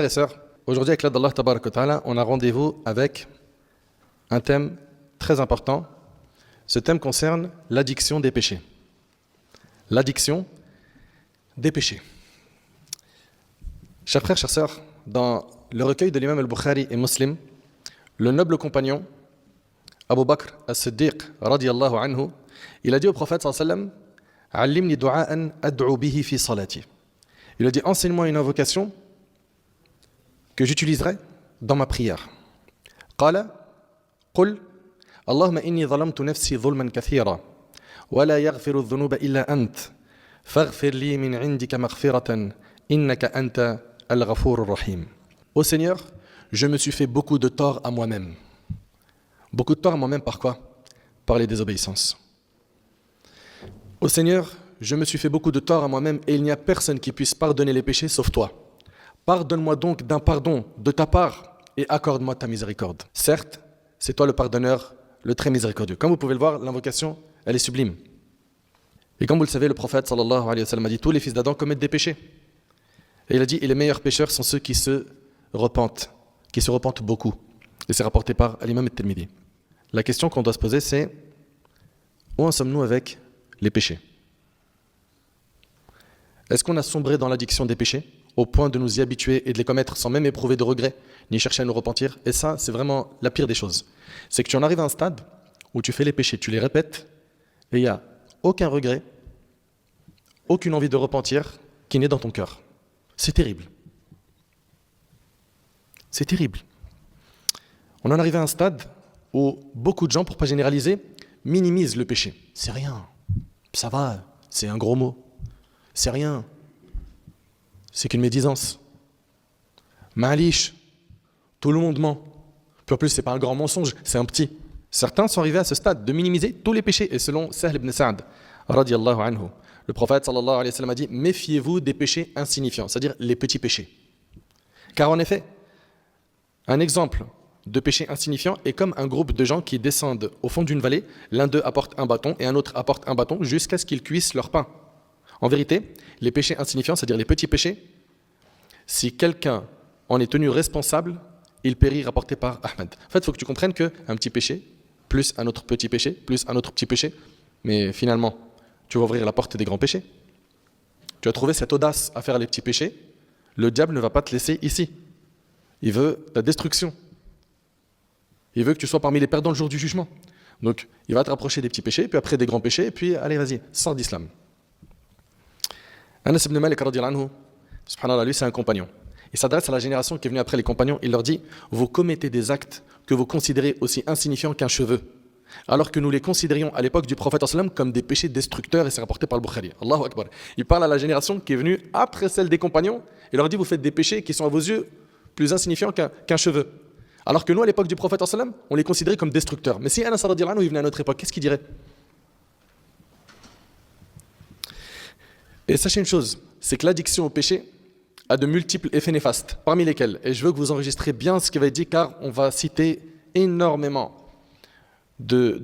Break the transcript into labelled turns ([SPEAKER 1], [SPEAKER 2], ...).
[SPEAKER 1] Frères et sœurs, aujourd'hui avec l'aide d'Allah Tabaraka wa Ta'ala, on a rendez-vous avec un thème très important. Ce thème concerne l'addiction des péchés. L'addiction des péchés. Chers frères, chères sœurs, dans le recueil de l'imam al-Bukhari et Muslim, le noble compagnon Abu Bakr as-Siddiq radiyallahu anhu, il a dit au prophète sallallahu alayhi wa sallam, Allimni du'a'an ad'u bihi fi salati. Il a dit, enseigne-moi une invocation que j'utiliserai dans ma prière. Qala, qul, Allahumma inni zalamtu nafsi zulman kathira, wa la yaghfiru dhunuba illa ant, faghfir li min indika maghfiratan, innaka anta al-ghafur rahim. Ô Seigneur, je me suis fait beaucoup de tort à moi-même. Beaucoup de tort à moi-même par quoi? Par les désobéissances. Ô Seigneur, je me suis fait beaucoup de tort à moi-même et il n'y a personne qui puisse pardonner les péchés sauf toi. Pardonne-moi donc d'un pardon de ta part et accorde-moi ta miséricorde. Certes, c'est toi le pardonneur, le très miséricordieux. Comme vous pouvez le voir, l'invocation, elle est sublime. Et comme vous le savez, le prophète sallallahu alayhi wa sallam a dit, tous les fils d'Adam commettent des péchés. Et il a dit, et les meilleurs pécheurs sont ceux qui se repentent beaucoup. Et c'est rapporté par l'imam al-Tirmidhi. La question qu'on doit se poser, c'est, où en sommes-nous avec les péchés? Est-ce qu'on a sombré dans l'addiction des péchés au point de nous y habituer et de les commettre sans même éprouver de regret ni chercher à nous repentir? Et ça, c'est vraiment la pire des choses. C'est que tu en arrives à un stade où tu fais les péchés, tu les répètes et il n'y a aucun regret, aucune envie de repentir qui naît dans ton cœur. C'est terrible. C'est terrible. On en arrive à un stade où beaucoup de gens, pour ne pas généraliser, minimisent le péché. C'est rien. Ça va, c'est un gros mot. C'est rien. C'est qu'une médisance. Ma'alish, tout le monde ment. Puis en plus, c'est pas un grand mensonge, c'est un petit. Certains sont arrivés à ce stade de minimiser tous les péchés. Et selon Sahl ibn Sa'd, radiyallahu anhu, le prophète sallallahu alayhi wa sallam a dit, méfiez-vous des péchés insignifiants, c'est-à-dire les petits péchés. Car en effet, un exemple de péché insignifiant est comme un groupe de gens qui descendent au fond d'une vallée, l'un d'eux apporte un bâton et un autre apporte un bâton jusqu'à ce qu'ils cuisent leur pain. En vérité, les péchés insignifiants, c'est-à-dire les petits péchés, si quelqu'un en est tenu responsable, il périt, rapporté par Ahmed. En fait, il faut que tu comprennes qu'un petit péché, plus un autre petit péché, plus un autre petit péché, mais finalement, tu vas ouvrir la porte des grands péchés. Tu as trouvé cette audace à faire les petits péchés, le diable ne va pas te laisser ici. Il veut ta destruction. Il veut que tu sois parmi les perdants le jour du jugement. Donc, il va te rapprocher des petits péchés, puis après des grands péchés, et puis, allez, vas-y, sors d'islam. Anas ibn Malik, radiyallahu anhu, subhanallah, lui, c'est un compagnon. Il s'adresse à la génération qui est venue après les compagnons. Il leur dit, vous commettez des actes que vous considérez aussi insignifiants qu'un cheveu, alors que nous les considérions à l'époque du prophète sallam comme des péchés destructeurs, et c'est rapporté par le Bukhari. Allahu Akbar. Il parle à la génération qui est venue après celle des compagnons. Il leur dit, vous faites des péchés qui sont à vos yeux plus insignifiants qu'un cheveu. Alors que nous, à l'époque du prophète sallam, on les considérait comme destructeurs. Mais si Anas radiyallahu anhu, il venait à notre époque, qu'est-ce qu'il dirait? Et sachez une chose, c'est que l'addiction au péché a de multiples effets néfastes, parmi lesquels, et je veux que vous enregistrez bien ce qui va être dit, car on va citer énormément de